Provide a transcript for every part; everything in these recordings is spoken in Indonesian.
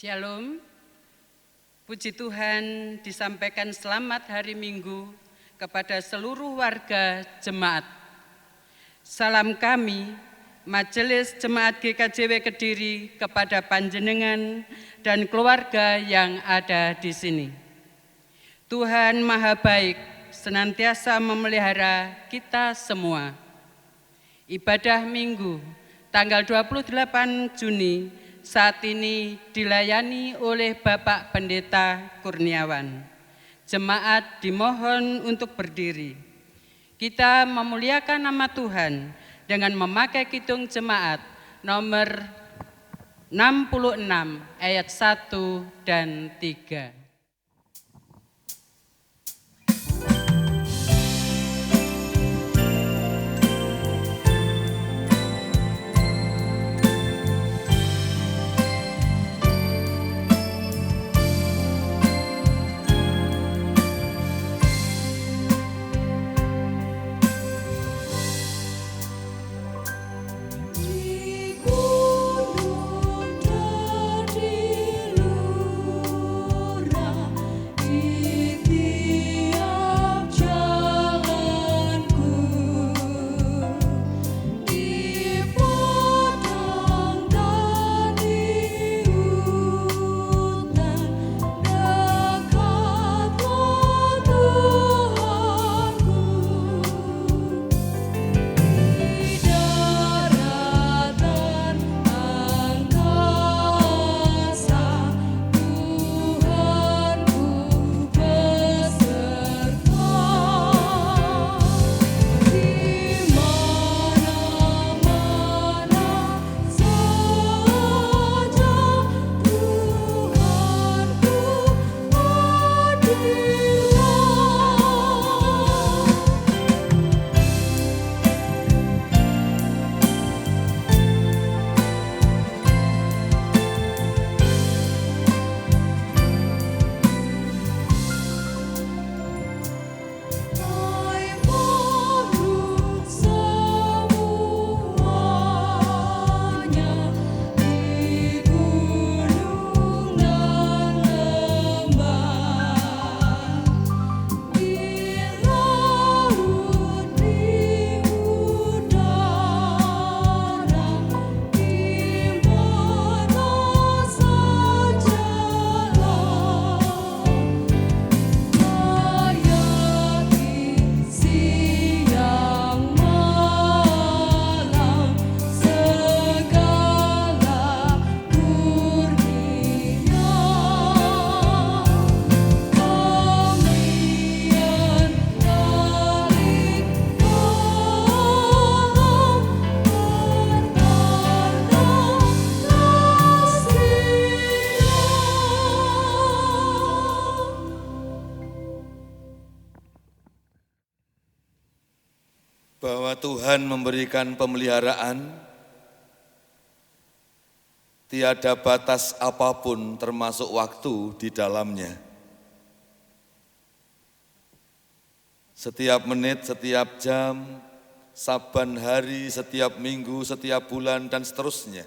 Shalom, puji Tuhan disampaikan selamat hari Minggu kepada seluruh warga jemaat. Salam kami, Majelis Jemaat GKJW Kediri kepada panjenengan dan keluarga yang ada di sini. Tuhan Maha Baik senantiasa memelihara kita semua. Ibadah Minggu tanggal 28 Juni saat ini dilayani oleh Bapak Pendeta Kurniawan. Jemaat dimohon untuk berdiri. Kita memuliakan nama Tuhan dengan memakai kidung jemaat nomor 66 ayat 1 dan 3. Bahwa Tuhan memberikan pemeliharaan, tiada batas apapun termasuk waktu di dalamnya. Setiap menit, setiap jam, saban hari, setiap minggu, setiap bulan, dan seterusnya,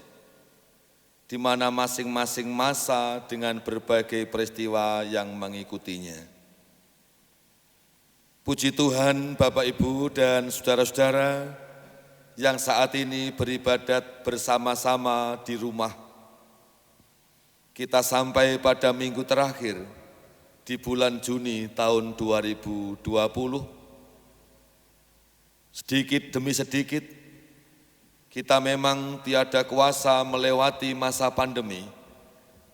di mana masing-masing masa dengan berbagai peristiwa yang mengikutinya. Puji Tuhan, Bapak, Ibu, dan saudara-saudara yang saat ini beribadat bersama-sama di rumah. Kita sampai pada minggu terakhir di bulan Juni tahun 2020. Sedikit demi sedikit, kita memang tiada kuasa melewati masa pandemi,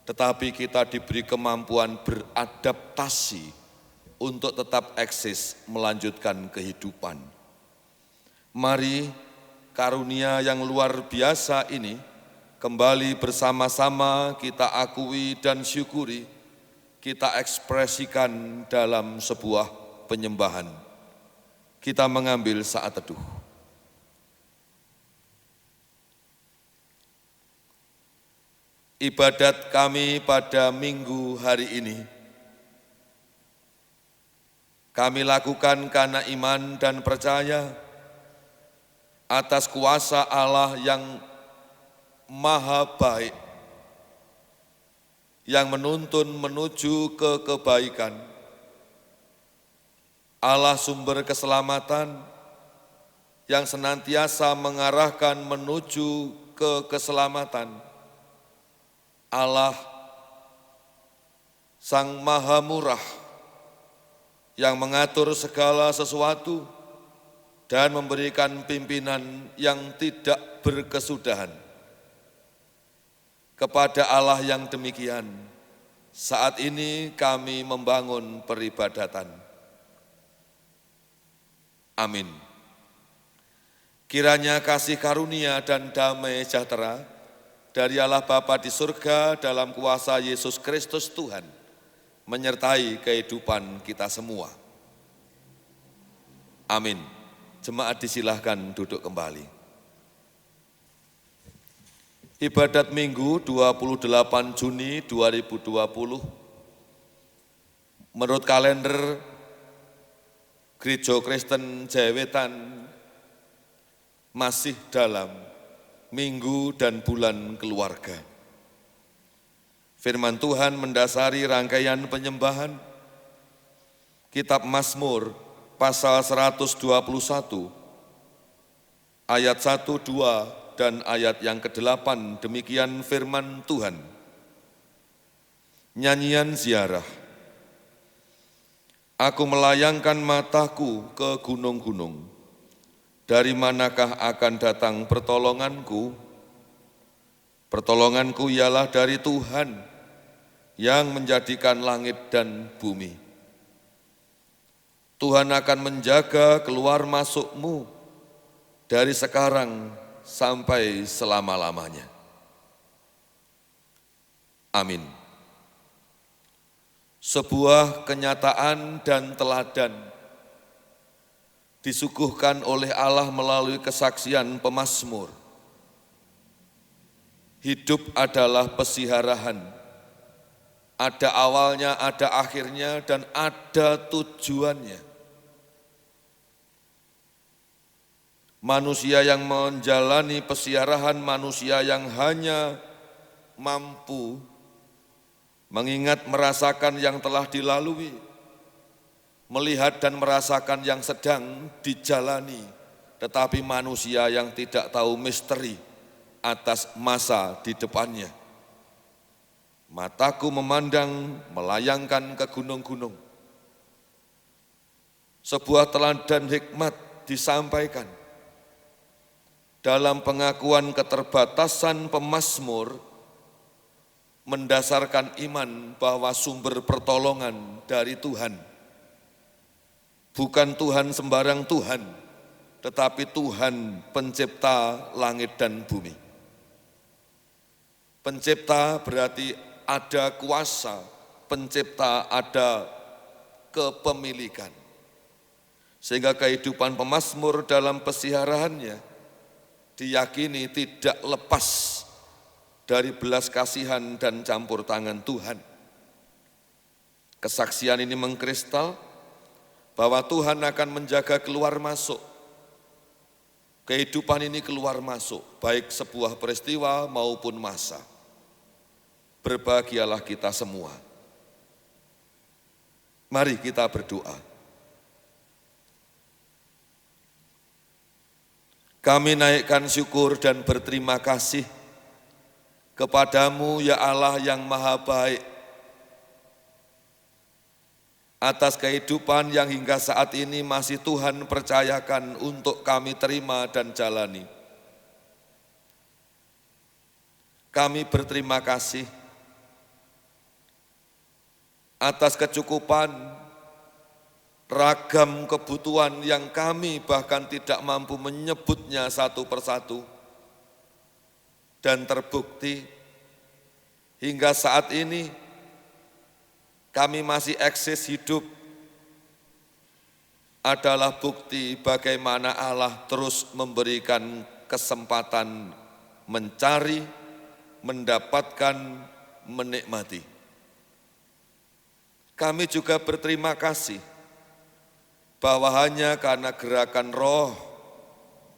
tetapi kita diberi kemampuan beradaptasi untuk tetap eksis melanjutkan kehidupan. Mari karunia yang luar biasa ini kembali bersama-sama kita akui dan syukuri, kita ekspresikan dalam sebuah penyembahan. Kita mengambil saat teduh. Ibadat kami pada minggu hari ini kami lakukan karena iman dan percaya atas kuasa Allah yang maha baik, yang menuntun menuju ke kebaikan, Allah sumber keselamatan yang senantiasa mengarahkan menuju ke keselamatan, Allah Sang Maha Murah yang mengatur segala sesuatu dan memberikan pimpinan yang tidak berkesudahan. Kepada Allah yang demikian, saat ini kami membangun peribadatan. Amin. Kiranya kasih karunia dan damai sejahtera dari Allah Bapa di surga dalam kuasa Yesus Kristus Tuhan menyertai kehidupan kita semua. Amin. Jemaat disilahkan duduk kembali. Ibadat Minggu 28 Juni 2020 menurut kalender Gereja Kristen Jayawetan masih dalam Minggu dan Bulan Keluarga. Firman Tuhan mendasari rangkaian penyembahan Kitab Mazmur pasal 121 ayat 1, 2, dan ayat yang ke-8, demikian firman Tuhan. Nyanyian ziarah. Aku melayangkan mataku ke gunung-gunung. Dari manakah akan datang pertolonganku? Pertolonganku ialah dari Tuhan yang menjadikan langit dan bumi. Tuhan akan menjaga keluar masukmu dari sekarang sampai selama-lamanya. Amin. Sebuah kenyataan dan teladan disuguhkan oleh Allah melalui kesaksian pemazmur. Hidup adalah pesiharahan. Ada awalnya, ada akhirnya, dan ada tujuannya. Manusia yang menjalani pesiharahan, manusia yang hanya mampu mengingat merasakan yang telah dilalui, melihat dan merasakan yang sedang dijalani, tetapi manusia yang tidak tahu misteri atas masa di depannya. Mataku memandang, melayangkan ke gunung-gunung. Sebuah teladan hikmat disampaikan dalam pengakuan keterbatasan pemazmur, mendasarkan iman bahwa sumber pertolongan dari Tuhan. Bukan Tuhan sembarang Tuhan, tetapi Tuhan pencipta langit dan bumi. Pencipta berarti ada kuasa, pencipta ada kepemilikan. Sehingga kehidupan pemazmur dalam pesiharahannya diyakini tidak lepas dari belas kasihan dan campur tangan Tuhan. Kesaksian ini mengkristal bahwa Tuhan akan menjaga keluar masuk. Kehidupan ini keluar masuk, baik sebuah peristiwa maupun masa. Berbahagialah kita semua. Mari kita berdoa. Kami naikkan syukur dan berterima kasih kepadamu ya Allah yang maha baik atas kehidupan yang hingga saat ini masih Tuhan percayakan untuk kami terima dan jalani. Kami berterima kasih atas kecukupan ragam kebutuhan yang kami bahkan tidak mampu menyebutnya satu persatu. Dan terbukti hingga saat ini kami masih eksis hidup adalah bukti bagaimana Allah terus memberikan kesempatan mencari, mendapatkan, menikmati. Kami juga berterima kasih bahwa hanya karena gerakan roh,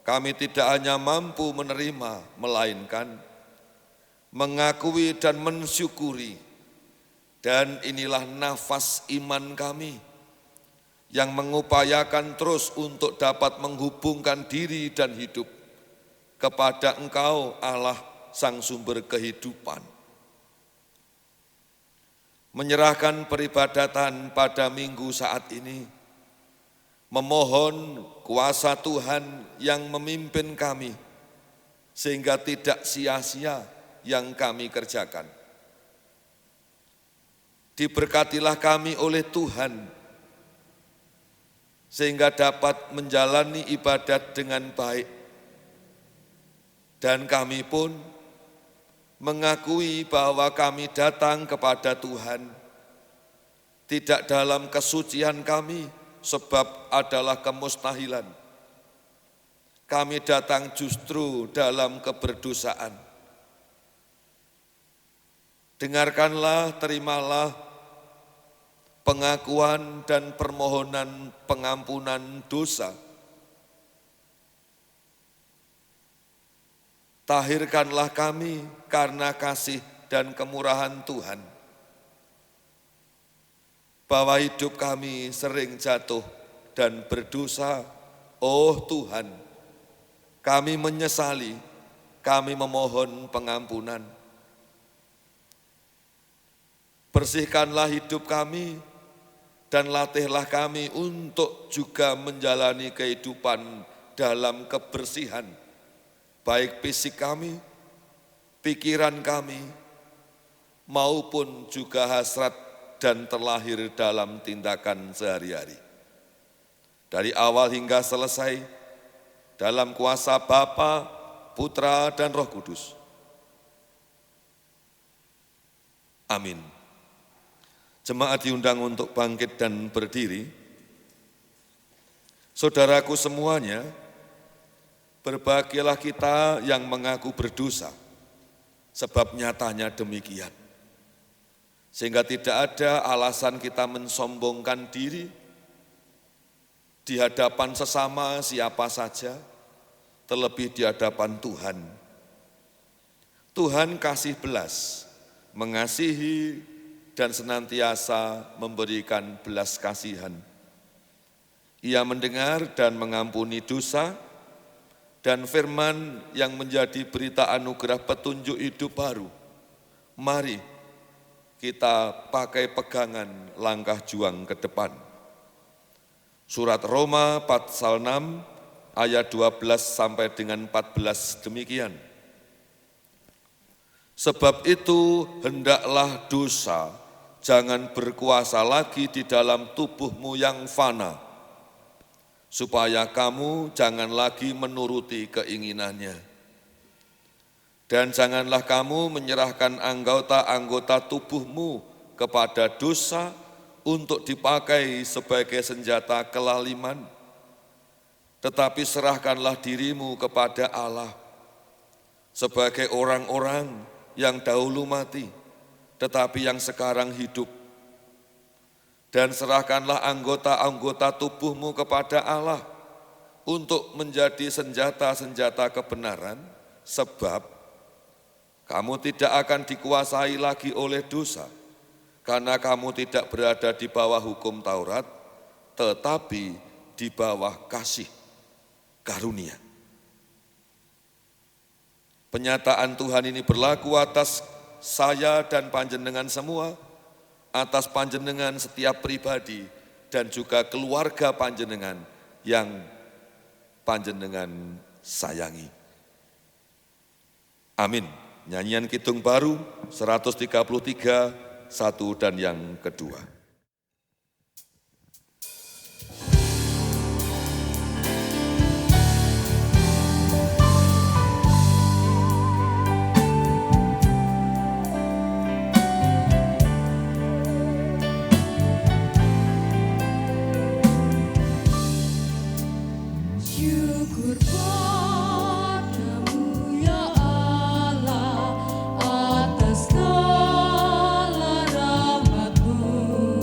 kami tidak hanya mampu menerima, melainkan mengakui dan mensyukuri Dan inilah nafas iman kami yang mengupayakan terus untuk dapat menghubungkan diri dan hidup kepada Engkau Allah Sang Sumber Kehidupan. Menyerahkan peribadatan pada minggu saat ini, memohon kuasa Tuhan yang memimpin kami, sehingga tidak sia-sia yang kami kerjakan. Diberkatilah kami oleh Tuhan, sehingga dapat menjalani ibadat dengan baik. Dan kami pun mengakui bahwa kami datang kepada Tuhan, tidak dalam kesucian kami, sebab adalah kemustahilan. Kami datang justru dalam keberdosaan. Dengarkanlah, terimalah pengakuan dan permohonan pengampunan dosa. Tahirkanlah kami karena kasih dan kemurahan Tuhan, bahwa hidup kami sering jatuh dan berdosa. Oh Tuhan, kami menyesali, kami memohon pengampunan. Bersihkanlah hidup kami dan latihlah kami untuk juga menjalani kehidupan dalam kebersihan, baik fisik kami, pikiran kami, maupun juga hasrat dan terlahir dalam tindakan sehari-hari. Dari awal hingga selesai, dalam kuasa Bapa, Putra, dan Roh Kudus. Amin. Jemaat diundang untuk bangkit dan berdiri. Saudaraku semuanya, berbahagialah kita yang mengaku berdosa, sebab nyatanya demikian. Sehingga tidak ada alasan kita mensombongkan diri di hadapan sesama siapa saja, terlebih di hadapan Tuhan. Tuhan kasih belas, mengasihi dan senantiasa memberikan belas kasihan. Ia mendengar dan mengampuni dosa, dan firman yang menjadi berita anugerah petunjuk hidup baru. Mari kita pakai pegangan langkah juang ke depan. Surat Roma pasal 6 ayat 12 sampai dengan 14 demikian. Sebab itu hendaklah dosa jangan berkuasa lagi di dalam tubuhmu yang fana, supaya kamu jangan lagi menuruti keinginannya. Dan janganlah kamu menyerahkan anggota-anggota tubuhmu kepada dosa untuk dipakai sebagai senjata kelaliman, tetapi serahkanlah dirimu kepada Allah sebagai orang-orang yang dahulu mati, tetapi yang sekarang hidup. Dan serahkanlah anggota-anggota tubuhmu kepada Allah untuk menjadi senjata-senjata kebenaran, sebab kamu tidak akan dikuasai lagi oleh dosa, karena kamu tidak berada di bawah hukum Taurat, tetapi di bawah kasih karunia. Penyataan Tuhan ini berlaku atas saya dan panjenengan semua, atas panjenengan setiap pribadi, dan juga keluarga panjenengan yang panjenengan sayangi. Amin. Nyanyian Kidung Baru 133, 1 dan yang kedua. Syukur padamu ya Allah atas segala rahmat-Mu.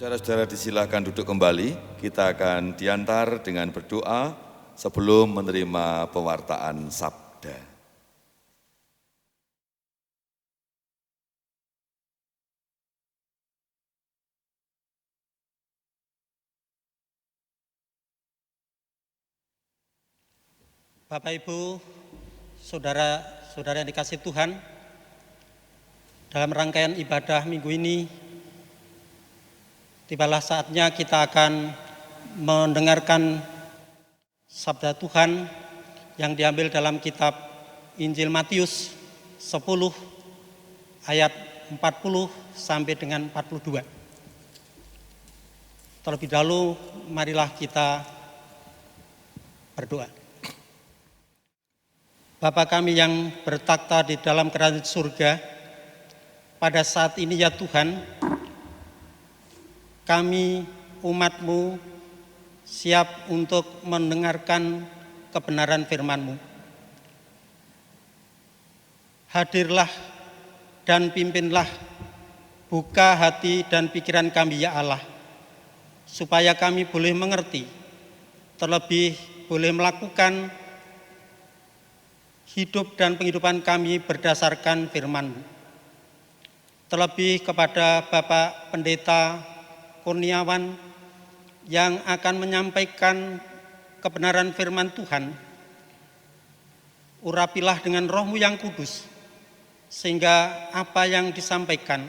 Saudara-saudara disilakan duduk kembali, kita akan diantar dengan berdoa sebelum menerima pewartaan sabda. Bapak Ibu, saudara-saudara yang dikasihi Tuhan, dalam rangkaian ibadah minggu ini, tibalah saatnya kita akan mendengarkan sabda Tuhan yang diambil dalam kitab Injil Matius 10 ayat 40 sampai dengan 42. Terlebih dahulu marilah kita berdoa. Bapa kami yang bertakhta di dalam kerajaan surga, pada saat ini ya Tuhan, kami umat-Mu siap untuk mendengarkan kebenaran firman-Mu. Hadirlah dan pimpinlah, buka hati dan pikiran kami ya Allah, supaya kami boleh mengerti, terlebih boleh melakukan hidup dan penghidupan kami berdasarkan firman-Mu. Terlebih kepada Bapak Pendeta Kurniawan yang akan menyampaikan kebenaran firman Tuhan, urapilah dengan Roh-Mu yang kudus, sehingga apa yang disampaikan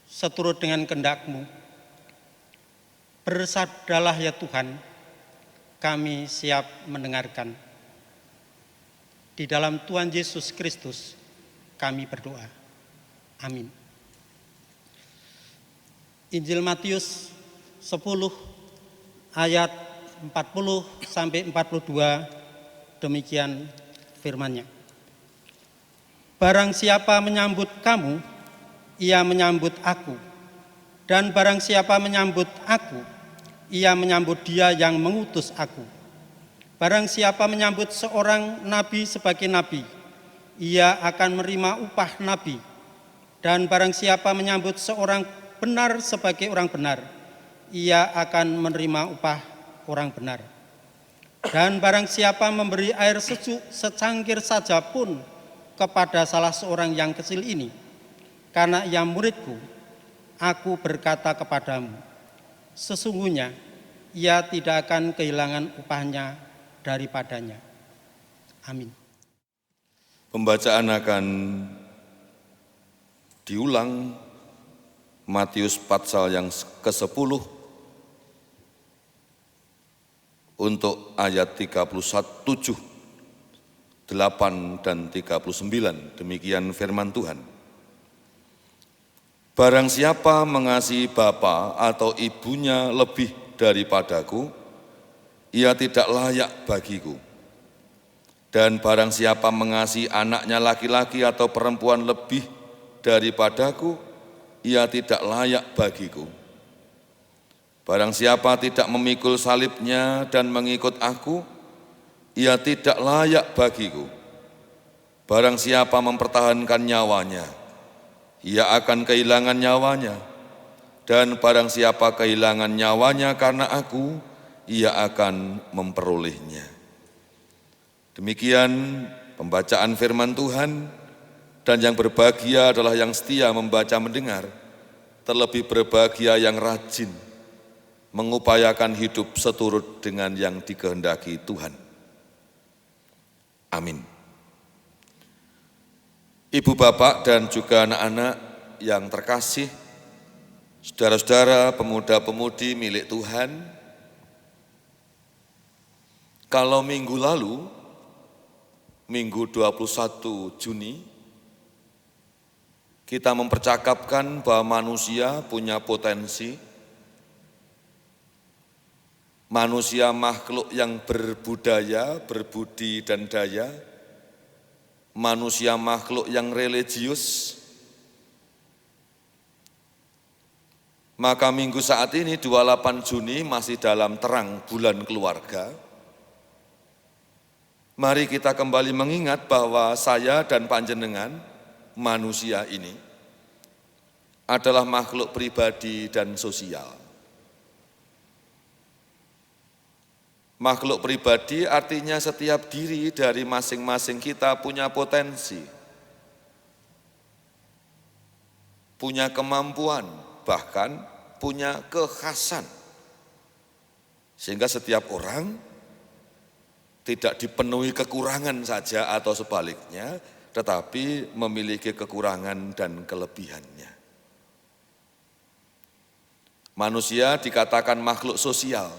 seturut dengan kehendak-Mu. Bersabdalah ya Tuhan, kami siap mendengarkan. Di dalam Tuhan Yesus Kristus kami berdoa. Amin. Injil Matius 10 ayat 40 sampai 42, demikian firman-Nya. Barang siapa menyambut kamu, ia menyambut aku. Dan barang siapa menyambut aku, ia menyambut Dia yang mengutus aku. Barang siapa menyambut seorang nabi sebagai nabi, ia akan menerima upah nabi. Dan barang siapa menyambut seorang benar sebagai orang benar, ia akan menerima upah orang benar. Dan barang siapa memberi air sejuk secangkir saja pun kepada salah seorang yang kecil ini, karena ia muridku, aku berkata kepadamu, sesungguhnya ia tidak akan kehilangan upahnya daripadanya. Amin. Pembacaan akan diulang, Matius pasal yang ke-10 untuk ayat 31, 7, 8 dan 39. Demikian firman Tuhan. Barang siapa mengasihi bapa atau ibunya lebih daripadaku, ia tidak layak bagiku. Dan barang siapa mengasihi anaknya laki-laki atau perempuan lebih daripadaku, ia tidak layak bagiku. Barang siapa tidak memikul salibnya dan mengikut aku, ia tidak layak bagiku. Barang siapa mempertahankan nyawanya, ia akan kehilangan nyawanya. Dan barang siapa kehilangan nyawanya karena aku, ia akan memperolehnya. Demikian pembacaan firman Tuhan, dan yang berbahagia adalah yang setia membaca mendengar, terlebih berbahagia yang rajin mengupayakan hidup seturut dengan yang dikehendaki Tuhan. Amin. Ibu bapak dan juga anak-anak yang terkasih, saudara-saudara pemuda-pemudi milik Tuhan, kalau minggu lalu, minggu 21 Juni, kita mempercakapkan bahwa manusia punya potensi, manusia makhluk yang berbudaya, berbudi dan daya, manusia makhluk yang religius. Maka minggu saat ini 28 Juni masih dalam terang bulan keluarga. Mari kita kembali mengingat bahwa saya dan panjenengan manusia ini adalah makhluk pribadi dan sosial. Makhluk pribadi artinya setiap diri dari masing-masing kita punya potensi, punya kemampuan, bahkan punya kekhasan. Sehingga setiap orang tidak dipenuhi kekurangan saja atau sebaliknya, tetapi memiliki kekurangan dan kelebihannya. Manusia dikatakan makhluk sosial,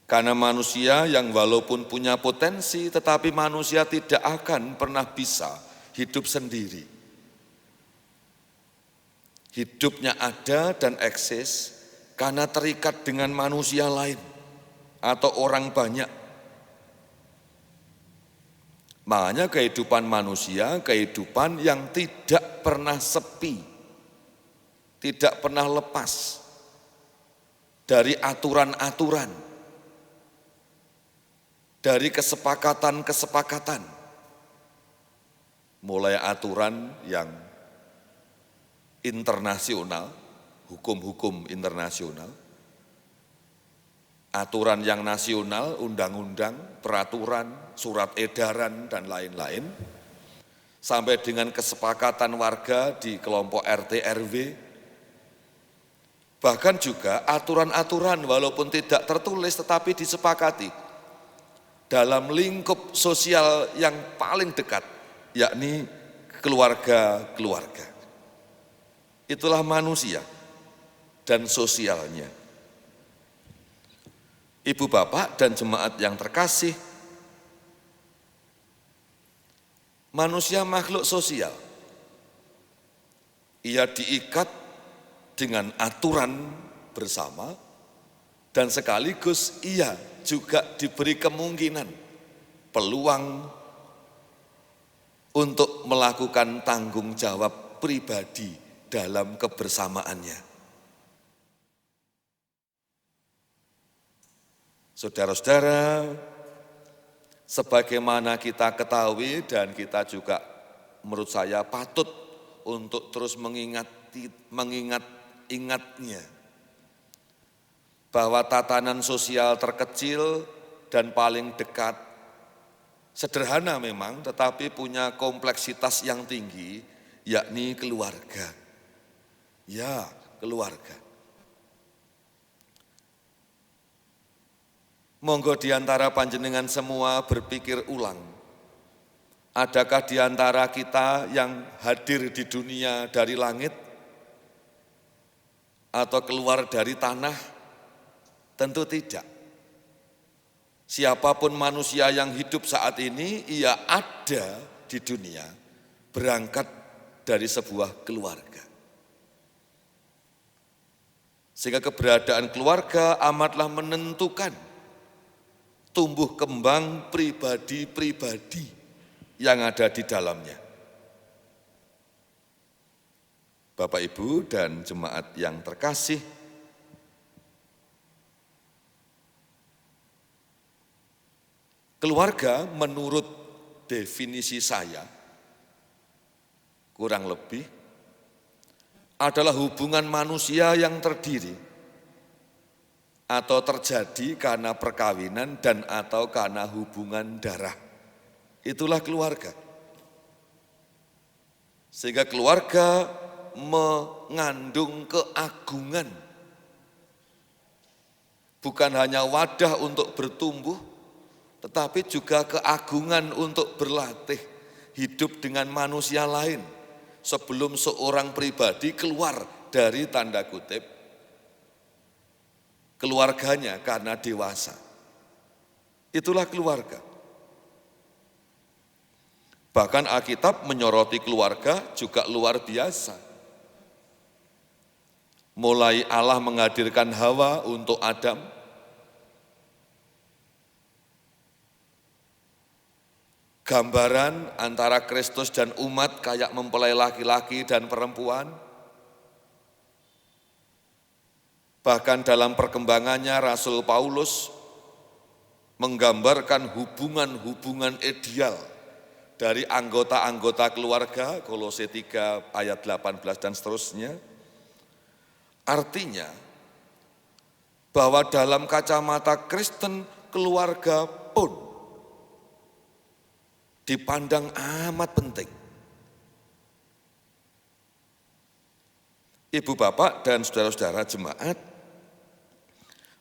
karena manusia yang walaupun punya potensi, tetapi manusia tidak akan pernah bisa hidup sendiri. Hidupnya ada dan eksis karena terikat dengan manusia lain atau orang banyak. Makanya kehidupan manusia, kehidupan yang tidak pernah sepi, tidak pernah lepas dari aturan-aturan, dari kesepakatan-kesepakatan, mulai aturan yang internasional, hukum-hukum internasional, aturan yang nasional, undang-undang, peraturan, surat edaran, dan lain-lain, sampai dengan kesepakatan warga di kelompok RT RW, bahkan juga aturan-aturan walaupun tidak tertulis tetapi disepakati dalam lingkup sosial yang paling dekat, yakni keluarga-keluarga. Itulah manusia dan sosialnya. Ibu bapak dan jemaat yang terkasih, manusia makhluk sosial. Ia diikat dengan aturan bersama dan sekaligus ia juga diberi kemungkinan, peluang untuk melakukan tanggung jawab pribadi dalam kebersamaannya. Saudara-saudara, sebagaimana kita ketahui dan kita juga menurut saya patut untuk terus mengingat-ingatnya, bahwa tatanan sosial terkecil dan paling dekat, sederhana memang tetapi punya kompleksitas yang tinggi, yakni keluarga. Ya, keluarga. Monggo di antara panjenengan semua berpikir ulang, adakah di antara kita yang hadir di dunia dari langit atau keluar dari tanah? Tentu tidak. Siapapun manusia yang hidup saat ini, ia ada di dunia, berangkat dari sebuah keluarga. Sehingga keberadaan keluarga amatlah menentukan tumbuh kembang pribadi-pribadi yang ada di dalamnya. Bapak, Ibu, dan jemaat yang terkasih, keluarga menurut definisi saya, kurang lebih, adalah hubungan manusia yang terdiri atau terjadi karena perkawinan dan atau karena hubungan darah. Itulah keluarga. Sehingga keluarga mengandung keagungan. Bukan hanya wadah untuk bertumbuh, tetapi juga keagungan untuk berlatih hidup dengan manusia lain sebelum seorang pribadi keluar dari tanda kutip keluarganya karena dewasa. Itulah keluarga. Bahkan Alkitab menyoroti keluarga juga luar biasa. Mulai Allah menghadirkan Hawa untuk Adam, gambaran antara Kristus dan umat kayak mempelai laki-laki dan perempuan. Bahkan dalam perkembangannya Rasul Paulus menggambarkan hubungan-hubungan ideal dari anggota-anggota keluarga, Kolose 3 ayat 18 dan seterusnya. Artinya bahwa dalam kacamata Kristen, keluarga pun dipandang amat penting. Ibu bapak dan saudara-saudara jemaat,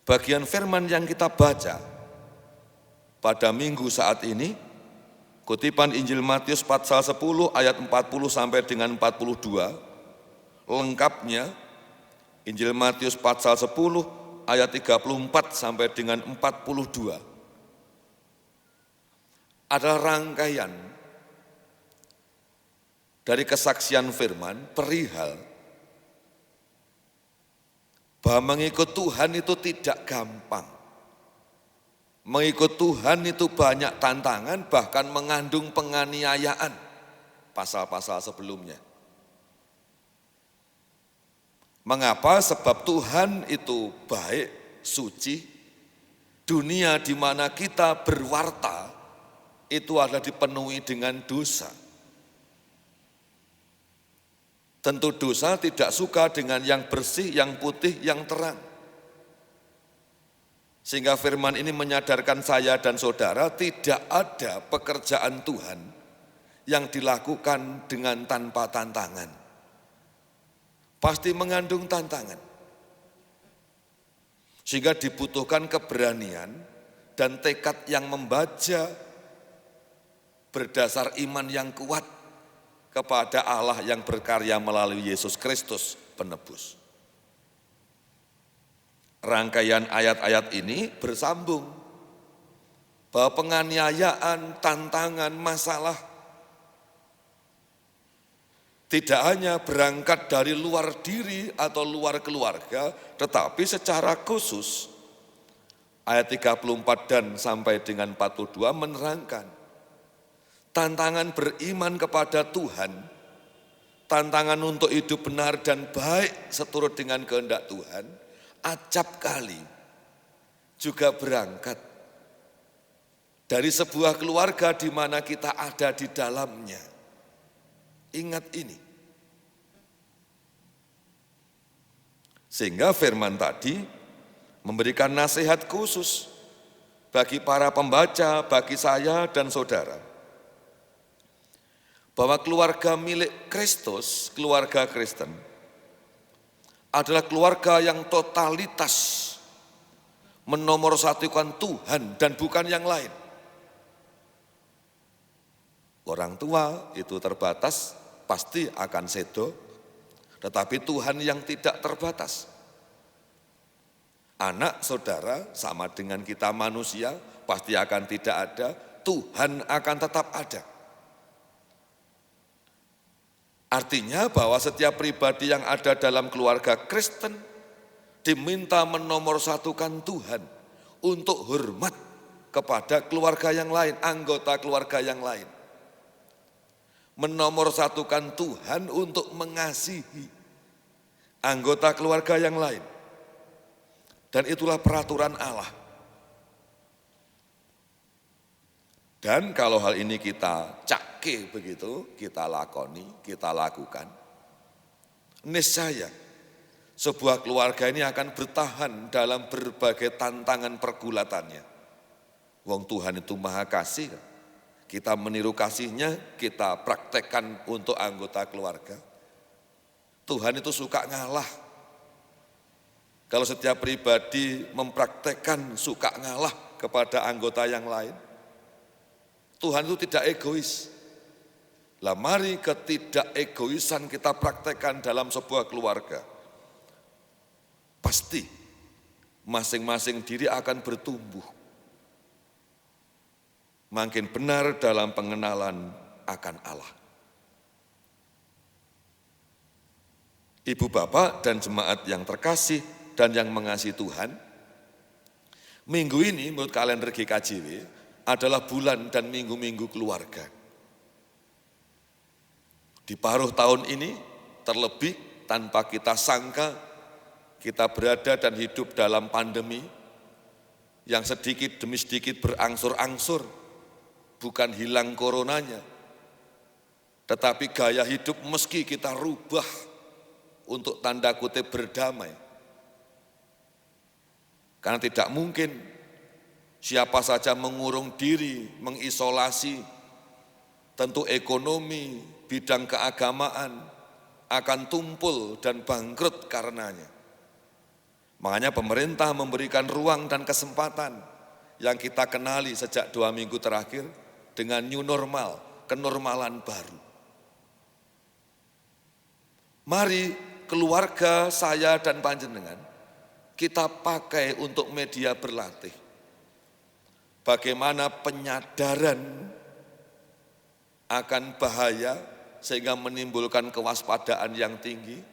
bagian firman yang kita baca pada minggu saat ini, kutipan Injil Matius pasal 10 ayat 40 sampai dengan 42, lengkapnya Injil Matius pasal 10 ayat 34 sampai dengan 42 adalah rangkaian dari kesaksian firman perihal bahwa mengikut Tuhan itu tidak gampang. Mengikut Tuhan itu banyak tantangan, bahkan mengandung penganiayaan pasal-pasal sebelumnya. Mengapa? Sebab Tuhan itu baik, suci. Dunia di mana kita berwarta itu adalah dipenuhi dengan dosa. Tentu dosa tidak suka dengan yang bersih, yang putih, yang terang. Sehingga firman ini menyadarkan saya dan saudara tidak ada pekerjaan Tuhan yang dilakukan dengan tanpa tantangan. Pasti mengandung tantangan. Sehingga dibutuhkan keberanian dan tekad yang membaja berdasar iman yang kuat kepada Allah yang berkarya melalui Yesus Kristus penebus. Rangkaian ayat-ayat ini bersambung bahwa penganiayaan, tantangan, masalah tidak hanya berangkat dari luar diri atau luar keluarga, tetapi secara khusus ayat 34 dan sampai dengan 42 menerangkan tantangan beriman kepada Tuhan, tantangan untuk hidup benar dan baik seturut dengan kehendak Tuhan, acap kali juga berangkat dari sebuah keluarga di mana kita ada di dalamnya. Ingat ini. Sehingga firman tadi memberikan nasihat khusus bagi para pembaca, bagi saya dan saudara, bahwa keluarga milik Kristus, keluarga Kristen, adalah keluarga yang totalitas menomorsatukan Tuhan dan bukan yang lain. Orang tua itu terbatas, pasti akan sedo, tetapi Tuhan yang tidak terbatas. Anak saudara sama dengan kita manusia, pasti akan tidak ada, Tuhan akan tetap ada. Artinya bahwa setiap pribadi yang ada dalam keluarga Kristen diminta menomorsatukan Tuhan untuk hormat kepada keluarga yang lain, anggota keluarga yang lain. Menomorsatukan Tuhan untuk mengasihi anggota keluarga yang lain. Dan itulah peraturan Allah. Dan kalau hal ini kita cake begitu, kita lakoni, kita lakukan, niscaya sebuah keluarga ini akan bertahan dalam berbagai tantangan pergulatannya. Wong Tuhan itu maha kasih, kita meniru kasihnya, kita praktekkan untuk anggota keluarga. Tuhan itu suka ngalah. Kalau setiap pribadi mempraktekkan suka ngalah kepada anggota yang lain, Tuhan itu tidak egois. Lah mari ketidakegoisan kita praktekkan dalam sebuah keluarga. Pasti masing-masing diri akan bertumbuh. Makin benar dalam pengenalan akan Allah. Ibu bapak dan jemaat yang terkasih dan yang mengasihi Tuhan, minggu ini menurut kalender GKJW adalah bulan dan minggu-minggu keluarga. Di paruh tahun ini, terlebih tanpa kita sangka, kita berada dan hidup dalam pandemi yang sedikit demi sedikit berangsur-angsur, bukan hilang coronanya, Tetapi gaya hidup meski kita rubah untuk tanda kutip berdamai. Karena tidak mungkin siapa saja mengurung diri, mengisolasi, tentu ekonomi, bidang keagamaan akan tumpul dan bangkrut karenanya. Makanya pemerintah memberikan ruang dan kesempatan yang kita kenali sejak 2 minggu terakhir dengan new normal, kenormalan baru. Mari keluarga saya dan panjenengan kita pakai untuk media berlatih. Bagaimana penyadaran akan bahaya sehingga menimbulkan kewaspadaan yang tinggi.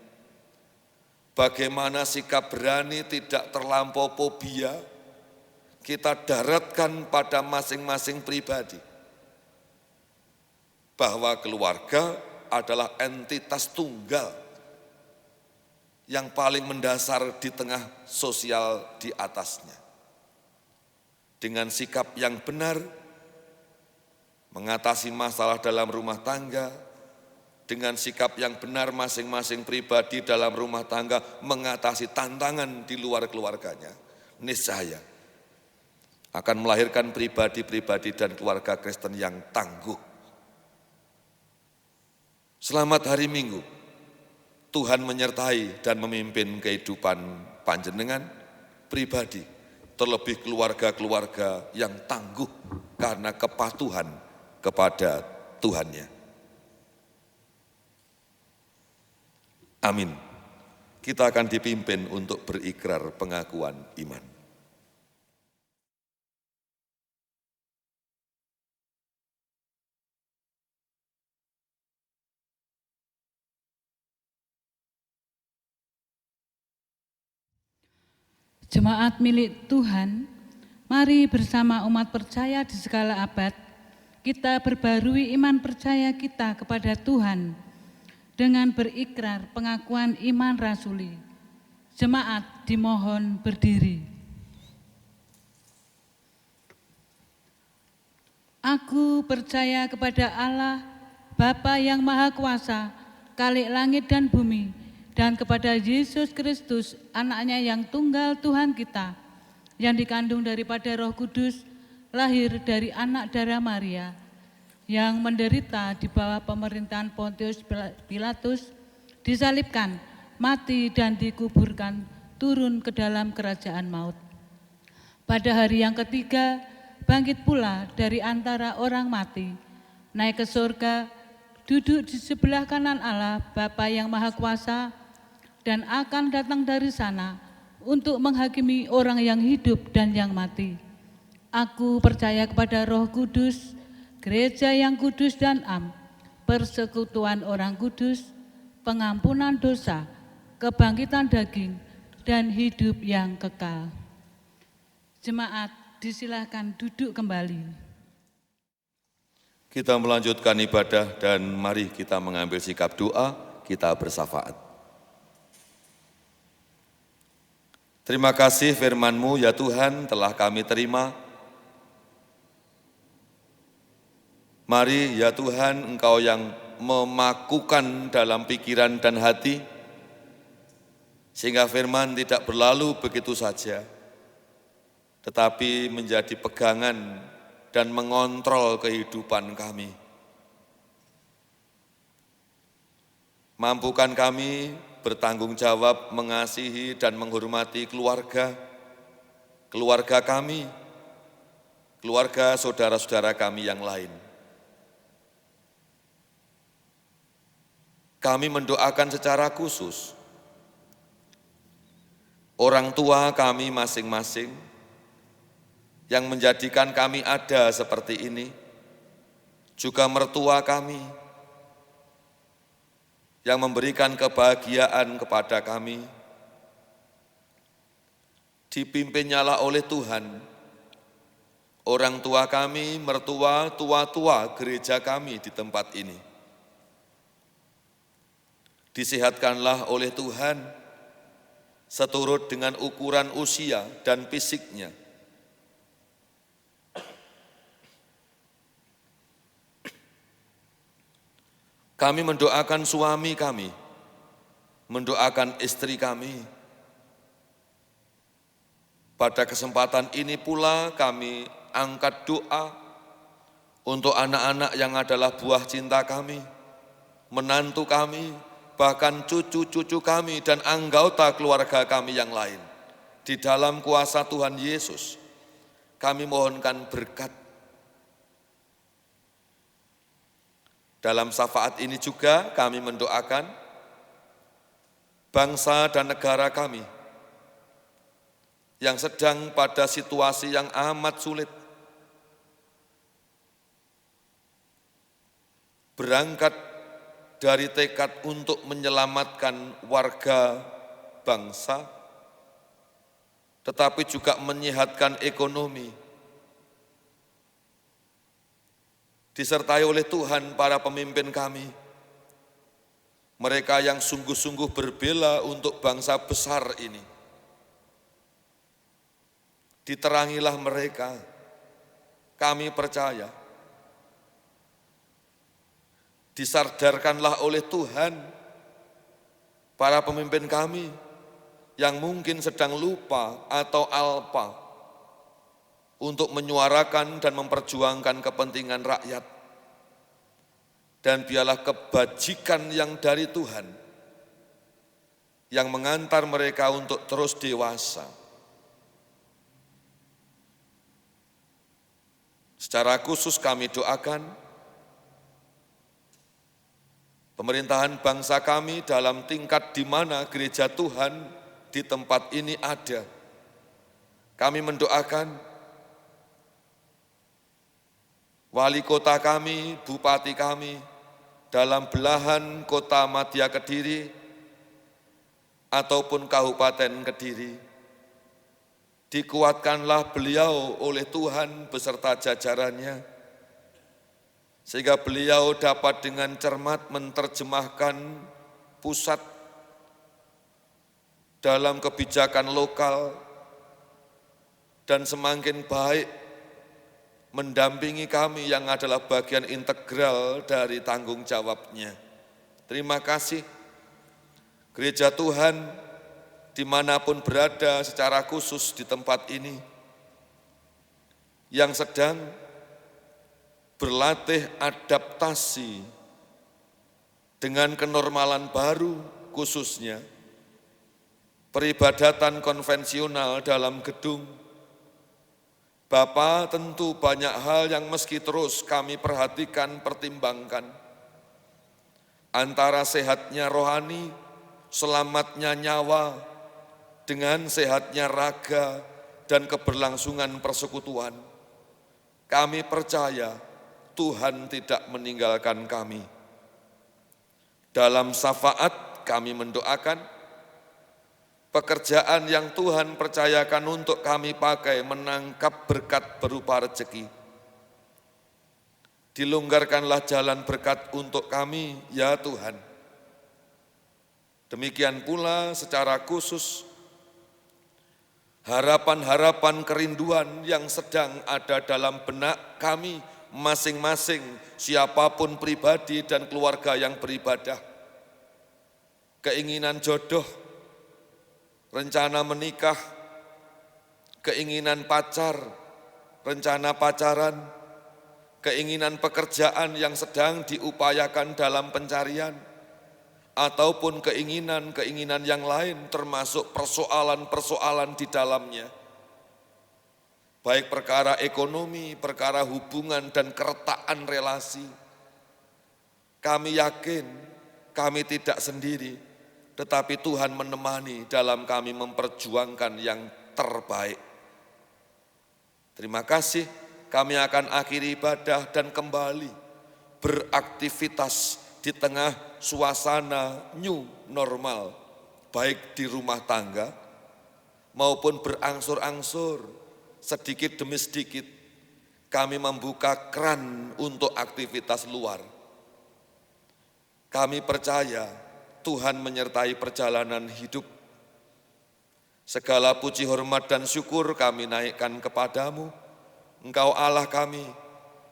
Bagaimana sikap berani tidak terlampau fobia, kita daratkan pada masing-masing pribadi. Bahwa keluarga adalah entitas tunggal yang paling mendasar di tengah sosial di atasnya. Dengan sikap yang benar, mengatasi masalah dalam rumah tangga, dengan sikap yang benar masing-masing pribadi dalam rumah tangga mengatasi tantangan di luar keluarganya, niscaya akan melahirkan pribadi-pribadi dan keluarga Kristen yang tangguh. Selamat hari Minggu, Tuhan menyertai dan memimpin kehidupan panjenengan pribadi, terlebih keluarga-keluarga yang tangguh karena kepatuhan kepada Tuhannya. Amin. Kita akan dipimpin untuk berikrar pengakuan iman. Jemaat milik Tuhan, mari bersama umat percaya di segala abad, kita berbarui iman percaya kita kepada Tuhan dengan berikrar pengakuan iman rasuli. Jemaat dimohon berdiri. Aku percaya kepada Allah, Bapa yang Maha Kuasa, Khalik langit dan bumi, dan kepada Yesus Kristus, anaknya yang tunggal Tuhan kita, yang dikandung daripada Roh Kudus, lahir dari anak darah Maria, yang menderita di bawah pemerintahan Pontius Pilatus, disalibkan, mati dan dikuburkan, turun ke dalam kerajaan maut. Pada hari yang ketiga, bangkit pula dari antara orang mati, naik ke surga, duduk di sebelah kanan Allah, Bapa yang Maha Kuasa, dan akan datang dari sana untuk menghakimi orang yang hidup dan yang mati. Aku percaya kepada Roh Kudus, gereja yang kudus dan am, persekutuan orang kudus, pengampunan dosa, kebangkitan daging, dan hidup yang kekal. Jemaat disilahkan duduk kembali. Kita melanjutkan ibadah dan mari kita mengambil sikap doa, kita bersyafaat. Terima kasih firman-Mu ya Tuhan telah kami terima. Mari ya Tuhan, Engkau yang memakukan dalam pikiran dan hati, sehingga firman tidak berlalu begitu saja, tetapi menjadi pegangan dan mengontrol kehidupan kami. Mampukan kami bertanggung jawab mengasihi dan menghormati keluarga kami, keluarga saudara-saudara kami yang lain. Kami mendoakan secara khusus orang tua kami masing-masing yang menjadikan kami ada seperti ini, juga mertua kami yang memberikan kebahagiaan kepada kami. Dipimpinnya oleh Tuhan, orang tua kami, mertua, tua-tua gereja kami di tempat ini. Disehatkanlah oleh Tuhan seturut dengan ukuran usia dan fisiknya. Kami mendoakan suami kami, mendoakan istri kami. Pada kesempatan ini pula kami angkat doa untuk anak-anak yang adalah buah cinta kami, menantu kami, bahkan cucu-cucu kami dan anggota keluarga kami yang lain. Di dalam kuasa Tuhan Yesus, kami mohonkan berkat. Dalam syafaat ini juga kami mendoakan bangsa dan negara kami yang sedang pada situasi yang amat sulit. Berangkat dari tekad untuk menyelamatkan warga bangsa, tetapi juga menyehatkan ekonomi. Disertai oleh Tuhan para pemimpin kami, mereka yang sungguh-sungguh berbela untuk bangsa besar ini. Diterangilah mereka, kami percaya. Disadarkanlah oleh Tuhan para pemimpin kami yang mungkin sedang lupa atau alpa untuk menyuarakan dan memperjuangkan kepentingan rakyat. Dan biarlah kebajikan yang dari Tuhan yang mengantar mereka untuk terus dewasa. Secara khusus kami doakan pemerintahan bangsa kami dalam tingkat di mana gereja Tuhan di tempat ini ada. Kami mendoakan wali kota kami, bupati kami, dalam belahan kota Madya Kediri ataupun Kabupaten Kediri. Dikuatkanlah beliau oleh Tuhan beserta jajarannya, sehingga beliau dapat dengan cermat menerjemahkan pusat dalam kebijakan lokal dan semakin baik mendampingi kami yang adalah bagian integral dari tanggung jawabnya. Terima kasih gereja Tuhan dimanapun berada secara khusus di tempat ini yang sedang berlatih adaptasi dengan kenormalan baru, khususnya peribadatan konvensional dalam gedung. Bapa, tentu banyak hal yang meski terus kami perhatikan, pertimbangkan. Antara sehatnya rohani, selamatnya nyawa, dengan sehatnya raga dan keberlangsungan persekutuan. Kami percaya Tuhan tidak meninggalkan kami. Dalam syafaat kami mendoakan pekerjaan yang Tuhan percayakan untuk kami pakai menangkap berkat berupa rezeki. Dilonggarkanlah jalan berkat untuk kami, ya Tuhan. Demikian pula secara khusus, harapan-harapan kerinduan yang sedang ada dalam benak kami masing-masing, siapapun pribadi dan keluarga yang beribadah. Keinginan jodoh, rencana menikah, keinginan pacar, rencana pacaran, keinginan pekerjaan yang sedang diupayakan dalam pencarian, ataupun keinginan-keinginan yang lain termasuk persoalan-persoalan di dalamnya. Baik perkara ekonomi, perkara hubungan dan keretakan relasi. Kami yakin kami tidak sendiri, tetapi Tuhan menemani dalam kami memperjuangkan yang terbaik. Terima kasih, kami akan akhiri ibadah dan kembali beraktivitas di tengah suasana new normal, baik di rumah tangga maupun berangsur-angsur, sedikit demi sedikit kami membuka keran untuk aktivitas luar. Kami percaya Tuhan menyertai perjalanan hidup. Segala puji, hormat, dan syukur kami naikkan kepadamu. Engkau Allah kami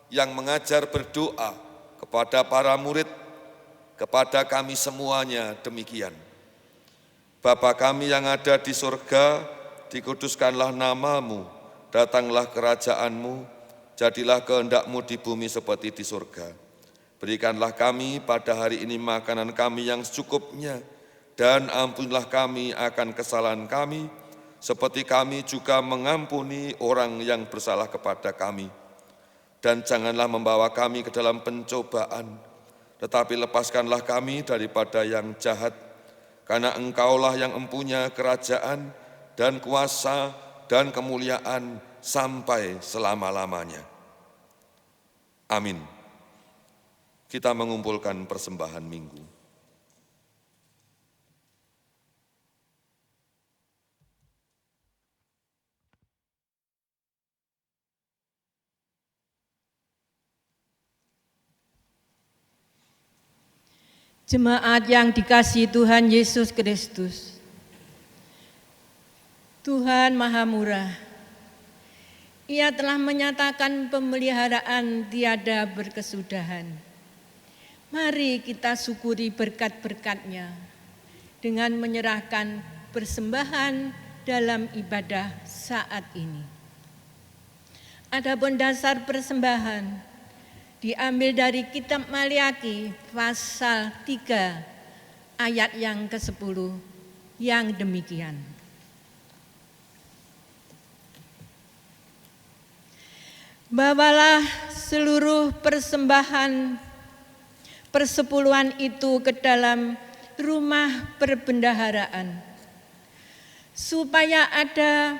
yang mengajar berdoa kepada para murid kepada kami semuanya demikian. Bapa kami yang ada di surga, dikuduskanlah namamu, datanglah kerajaanmu, jadilah kehendak-Mu di bumi seperti di surga. Berikanlah kami pada hari ini makanan kami yang secukupnya, dan ampunilah kami akan kesalahan kami, seperti kami juga mengampuni orang yang bersalah kepada kami. Dan janganlah membawa kami ke dalam pencobaan, tetapi lepaskanlah kami daripada yang jahat, karena Engkaulah yang empunya kerajaan dan kuasa dan kemuliaan sampai selama-lamanya. Amin. Kita mengumpulkan persembahan minggu. Jemaat yang dikasihi Tuhan Yesus Kristus, Tuhan Maha Murah, Ia telah menyatakan pemeliharaan tiada berkesudahan. Mari kita syukuri berkat-berkat-Nya dengan menyerahkan persembahan dalam ibadah saat ini. Adapun dasar persembahan diambil dari kitab Maliaki pasal 3 ayat yang ke-10 yang demikian. Bawalah seluruh persembahan persepuluhan itu ke dalam rumah perbendaharaan, supaya ada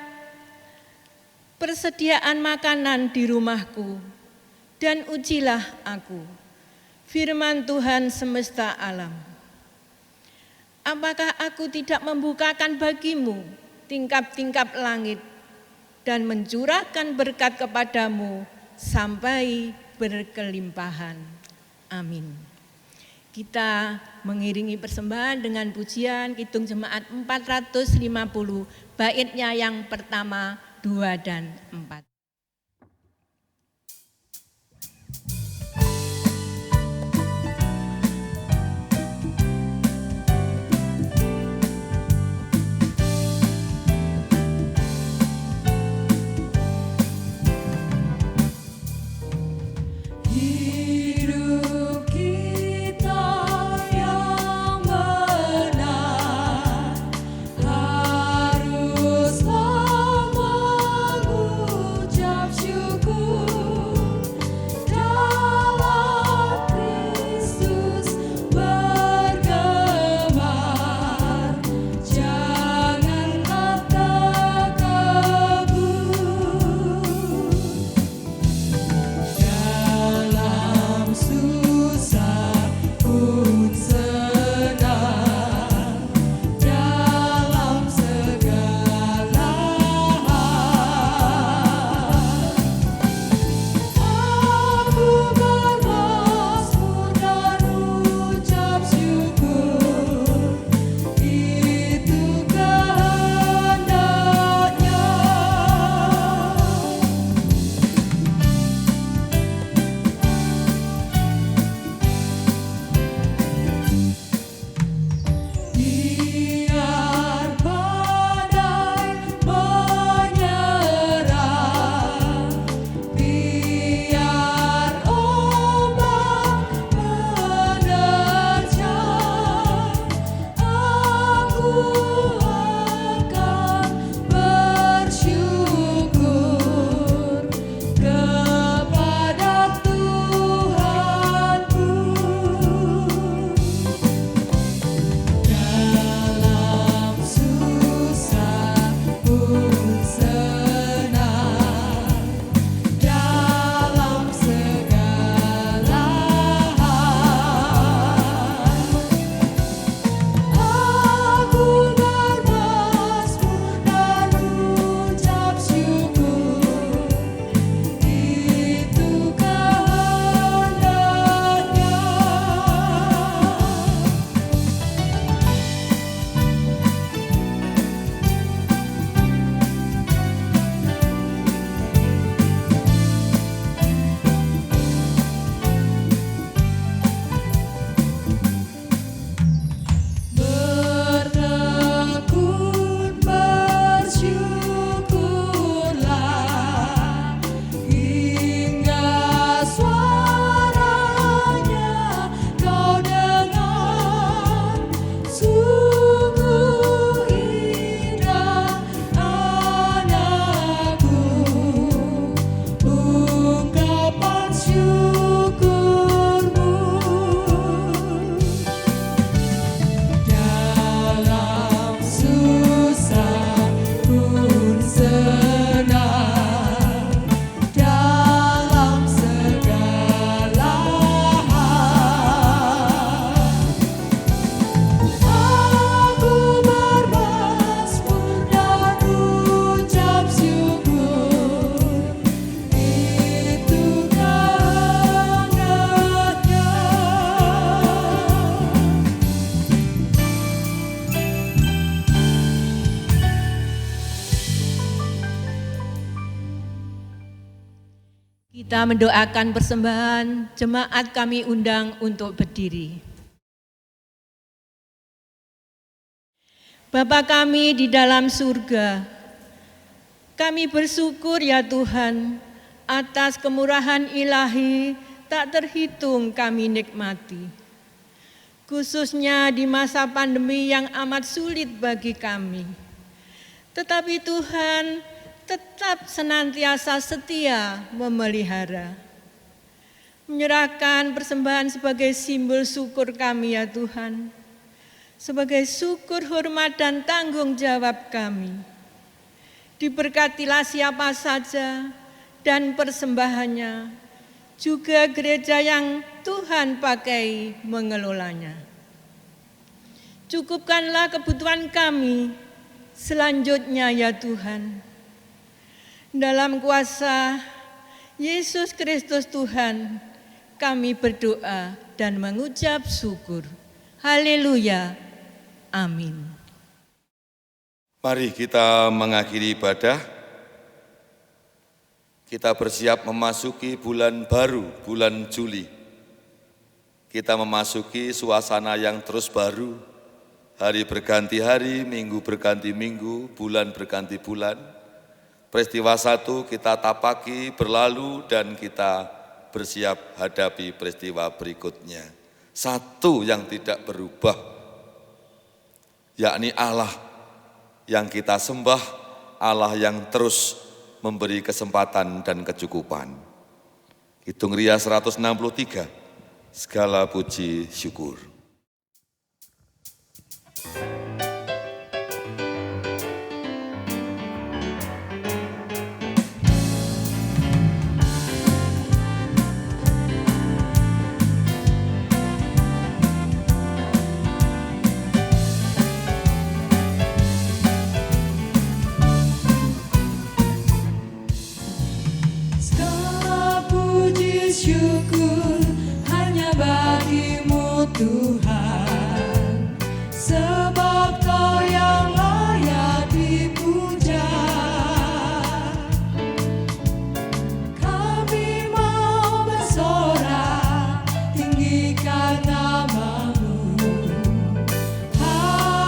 persediaan makanan di rumahku. Dan ujilah aku, firman Tuhan semesta alam. Apakah aku tidak membukakan bagimu tingkap-tingkap langit dan mencurahkan berkat kepadamu sampai berkelimpahan. Amin. Kita mengiringi persembahan dengan pujian Kidung Jemaat 450, baitnya yang pertama, 2 dan 4. Haruslah mengucap Kita mendoakan persembahan, jemaat kami undang untuk berdiri. Bapa kami di dalam surga, kami bersyukur ya Tuhan atas kemurahan ilahi tak terhitung kami nikmati. Khususnya di masa pandemi yang amat sulit bagi kami. Tetapi Tuhan tetap senantiasa setia memelihara. Menyerahkan persembahan sebagai simbol syukur kami ya Tuhan. Sebagai syukur, hormat, dan tanggung jawab kami. Diberkatilah siapa saja dan persembahannya, juga gereja yang Tuhan pakai mengelolanya. Cukupkanlah kebutuhan kami selanjutnya ya Tuhan. Dalam kuasa Yesus Kristus Tuhan, kami berdoa dan mengucap syukur. Haleluya. Amin. Mari kita mengakhiri ibadah. Kita bersiap memasuki bulan baru, bulan Juli. Kita memasuki suasana yang terus baru. Hari berganti hari, minggu berganti minggu, bulan berganti bulan. Peristiwa satu kita tapaki berlalu dan kita bersiap hadapi peristiwa berikutnya. Satu yang tidak berubah, yakni Allah yang kita sembah, Allah yang terus memberi kesempatan dan kecukupan. Hitung Ria 163, segala puji syukur. Syukur hanya bagi-Mu Tuhan, sebab Kau yang layak dipuja. Kami mau bersorak, tinggikan nama-Mu. Haleluya.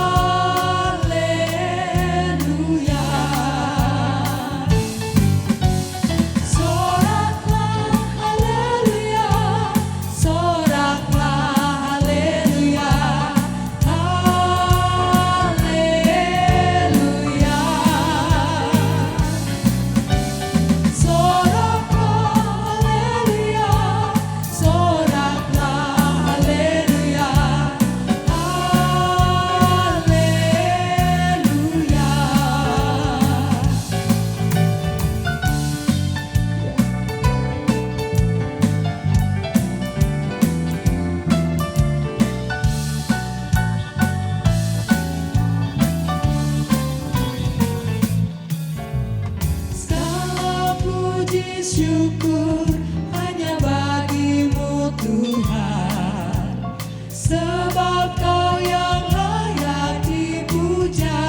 Syukur hanya bagi-Mu Tuhan, sebab Kau yang layak dipuja.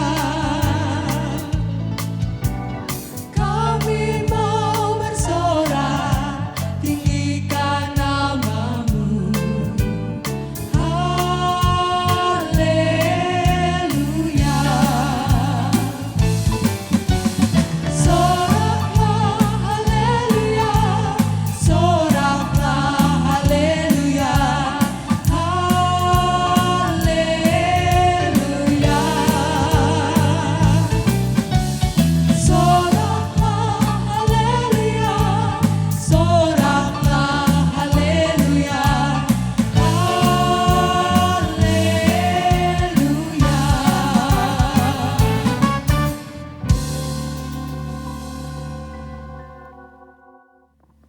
Kami mau bersorak, tinggikan nama-Mu. Haleluya.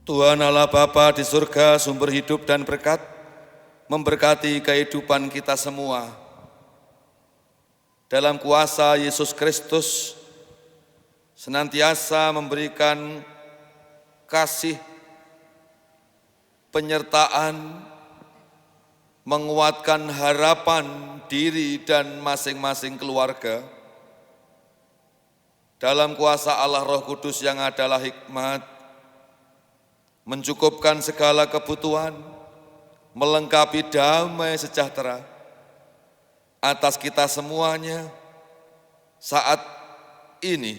Tuhan Allah Bapa di surga, sumber hidup dan berkat, memberkati kehidupan kita semua. Dalam kuasa Yesus Kristus, senantiasa memberikan kasih, penyertaan, menguatkan harapan diri dan masing-masing keluarga. Dalam kuasa Allah Roh Kudus yang adalah hikmat, mencukupkan segala kebutuhan, melengkapi damai sejahtera atas kita semuanya saat ini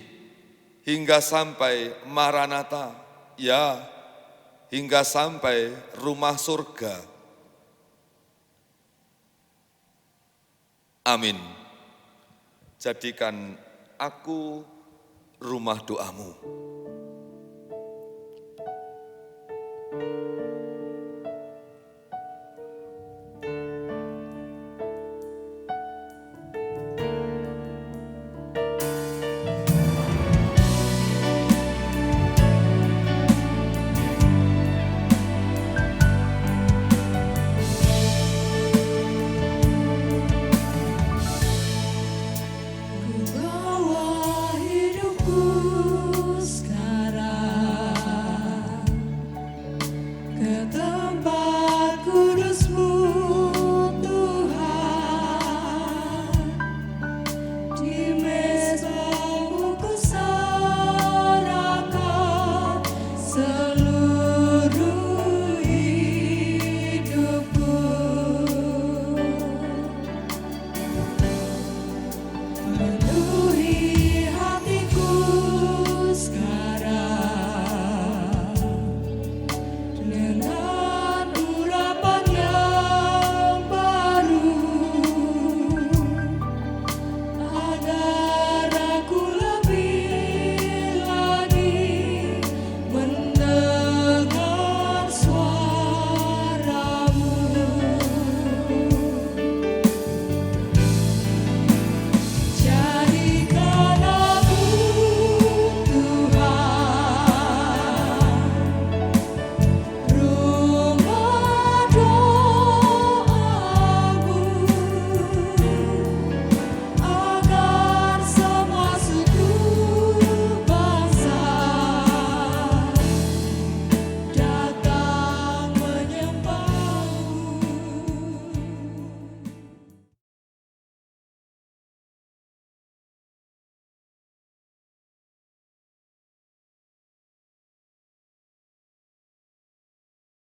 hingga sampai Maranatha, ya hingga sampai rumah surga. Amin. Jadikan aku rumah doamu.